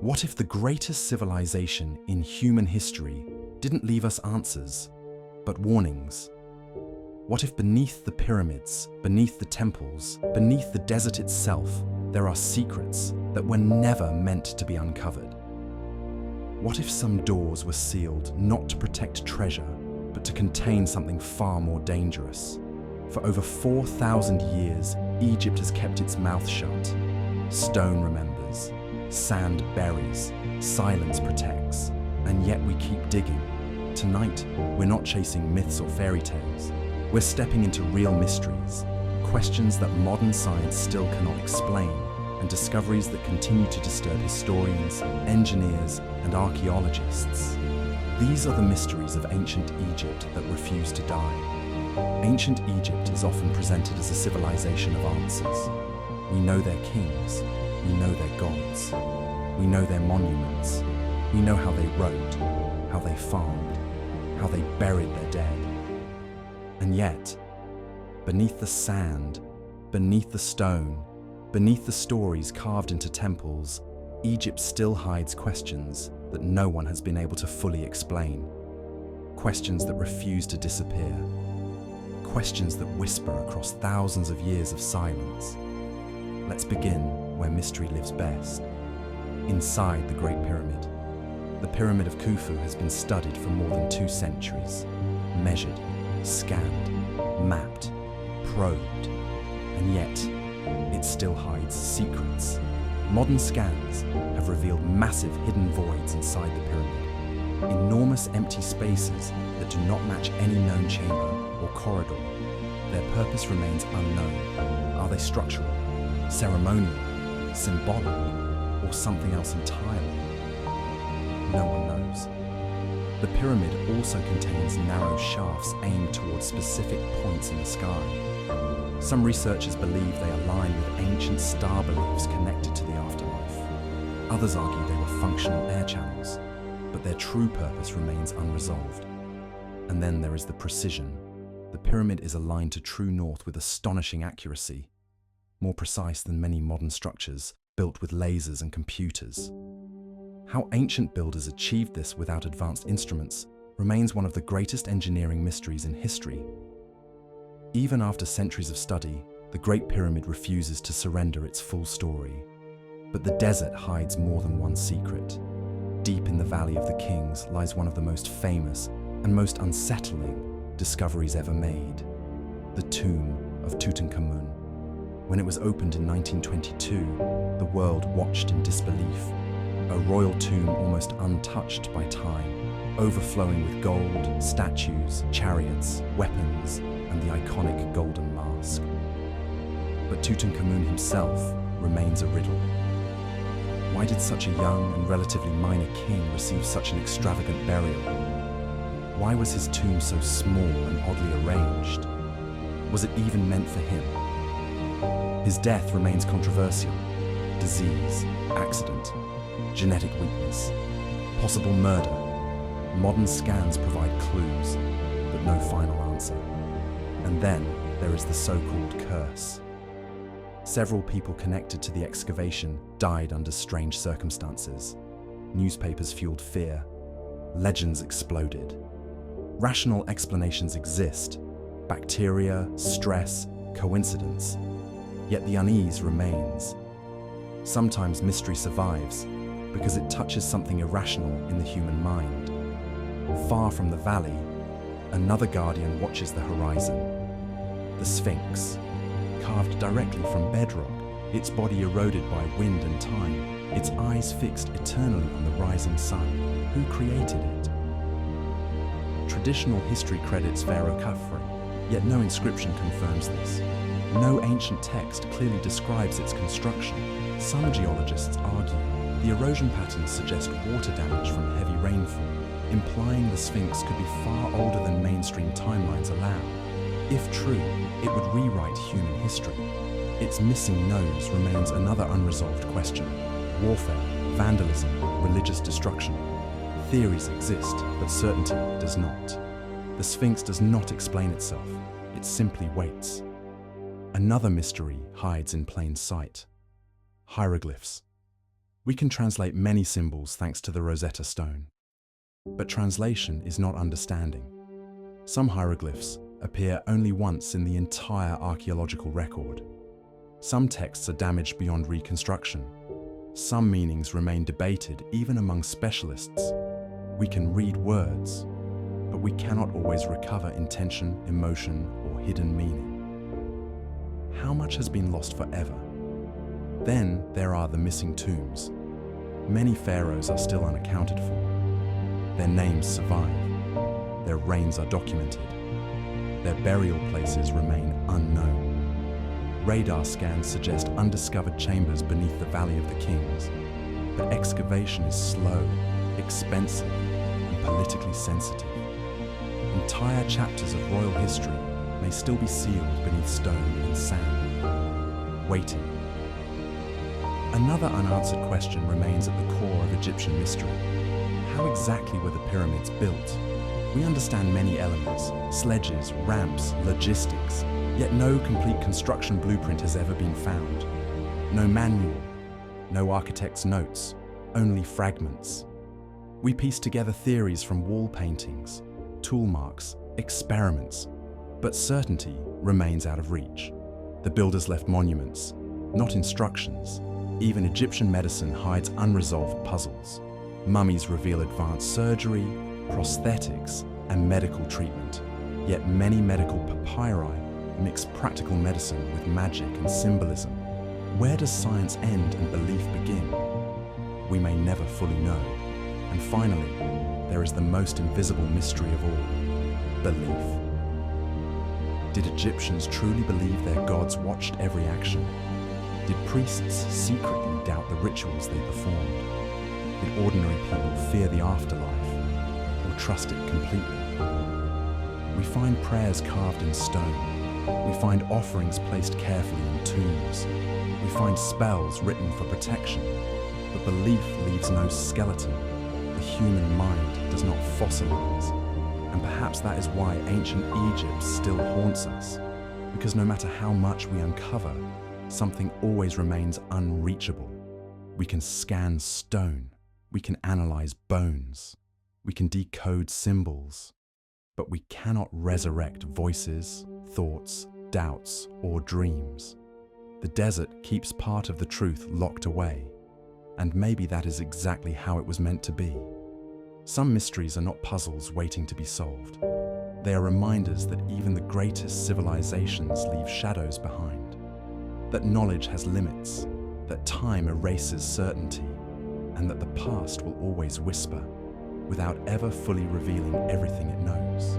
What if the greatest civilization in human history didn't leave us answers, but warnings? What if beneath the pyramids, beneath the temples, beneath the desert itself, there are secrets that were never meant to be uncovered? What if some doors were sealed not to protect treasure, but to contain something far more dangerous? For over 4,000 years, Egypt has kept its mouth shut. Stone remembers, sand buries, silence protects, and yet we keep digging. Tonight, we're not chasing myths or fairy tales. We're stepping into real mysteries, questions that modern science still cannot explain, and discoveries that continue to disturb historians, engineers, and archaeologists. These are the mysteries of ancient Egypt that refuse to die. Ancient Egypt is often presented as a civilization of answers. We know their kings, we know their gods, we know their monuments, we know how they wrote, how they farmed, how they buried their dead. And yet, beneath the sand, beneath the stone, beneath the stories carved into temples, Egypt still hides questions that no one has been able to fully explain. Questions that refuse to disappear. Questions that whisper across thousands of years of silence. Let's begin where mystery lives best. Inside the Great Pyramid. The Pyramid of Khufu has been studied for more than 2 centuries, measured, scanned, mapped, probed, and yet it still hides secrets. Modern scans have revealed massive hidden voids inside the pyramid, enormous empty spaces that do not match any known chamber or corridor. Their purpose remains unknown. Are they structural, ceremonial, symbolic, or something else entirely? No one knows. The pyramid also contains narrow shafts aimed towards specific points in the sky. Some researchers believe they align with ancient star beliefs connected to the afterlife. Others argue they were functional air channels, but their true purpose remains unresolved. And then there is the precision. The pyramid is aligned to true north with astonishing accuracy, more precise than many modern structures built with lasers and computers. How ancient builders achieved this without advanced instruments remains one of the greatest engineering mysteries in history. Even after centuries of study, the Great Pyramid refuses to surrender its full story. But the desert hides more than one secret. Deep in the Valley of the Kings lies one of the most famous and most unsettling discoveries ever made: the tomb of Tutankhamun. When it was opened in 1922, the world watched in disbelief. A royal tomb almost untouched by time, overflowing with gold, statues, chariots, weapons, and the iconic golden mask. But Tutankhamun himself remains a riddle. Why did such a young and relatively minor king receive such an extravagant burial? Why was his tomb so small and oddly arranged? Was it even meant for him? His death remains controversial. Disease, accident, genetic weakness, possible murder. Modern scans provide clues, but no final answer. And then there is the so-called curse. Several people connected to the excavation died under strange circumstances. Newspapers fueled fear. Legends exploded. Rational explanations exist: bacteria, stress, coincidence. Yet the unease remains. Sometimes mystery survives because it touches something irrational in the human mind. Far from the valley, another guardian watches the horizon. The Sphinx, carved directly from bedrock, its body eroded by wind and time, its eyes fixed eternally on the rising sun. Who created it? Traditional history credits Pharaoh Khafre, yet no inscription confirms this. No ancient text clearly describes its construction. Some geologists argue the erosion patterns suggest water damage from heavy rainfall, implying the Sphinx could be far older than mainstream timelines allow. If true, it would rewrite human history. Its missing nose remains another unresolved question. Warfare, vandalism, religious destruction. Theories exist, but certainty does not. The Sphinx does not explain itself. It simply waits. Another mystery hides in plain sight: hieroglyphs. We can translate many symbols thanks to the Rosetta Stone. But translation is not understanding. Some hieroglyphs appear only once in the entire archaeological record. Some texts are damaged beyond reconstruction. Some meanings remain debated even among specialists. We can read words, but we cannot always recover intention, emotion, or hidden meaning. How much has been lost forever? Then there are the missing tombs. Many pharaohs are still unaccounted for. Their names survive. Their reigns are documented. Their burial places remain unknown. Radar scans suggest undiscovered chambers beneath the Valley of the Kings, but excavation is slow, expensive, and politically sensitive. Entire chapters of royal history may still be sealed beneath stone and sand, waiting. Another unanswered question remains at the core of Egyptian mystery. How exactly were the pyramids built? We understand many elements, sledges, ramps, logistics, yet no complete construction blueprint has ever been found. No manual, no architect's notes, only fragments. We piece together theories from wall paintings, tool marks, experiments, but certainty remains out of reach. The builders left monuments, not instructions. Even Egyptian medicine hides unresolved puzzles. Mummies reveal advanced surgery, prosthetics, and medical treatment. Yet many medical papyri mix practical medicine with magic and symbolism. Where does science end and belief begin? We may never fully know. And finally, there is the most invisible mystery of all: belief. Did Egyptians truly believe their gods watched every action? Did priests secretly doubt the rituals they performed? Did ordinary people fear the afterlife, or trust it completely? We find prayers carved in stone. We find offerings placed carefully in tombs. We find spells written for protection. But belief leaves no skeleton. The human mind does not fossilize. And perhaps that is why ancient Egypt still haunts us. Because no matter how much we uncover, something always remains unreachable. We can scan stone. We can analyze bones. We can decode symbols. But we cannot resurrect voices, thoughts, doubts, or dreams. The desert keeps part of the truth locked away. And maybe that is exactly how it was meant to be. Some mysteries are not puzzles waiting to be solved. They are reminders that even the greatest civilizations leave shadows behind. That knowledge has limits, that time erases certainty, and that the past will always whisper, without ever fully revealing everything it knows.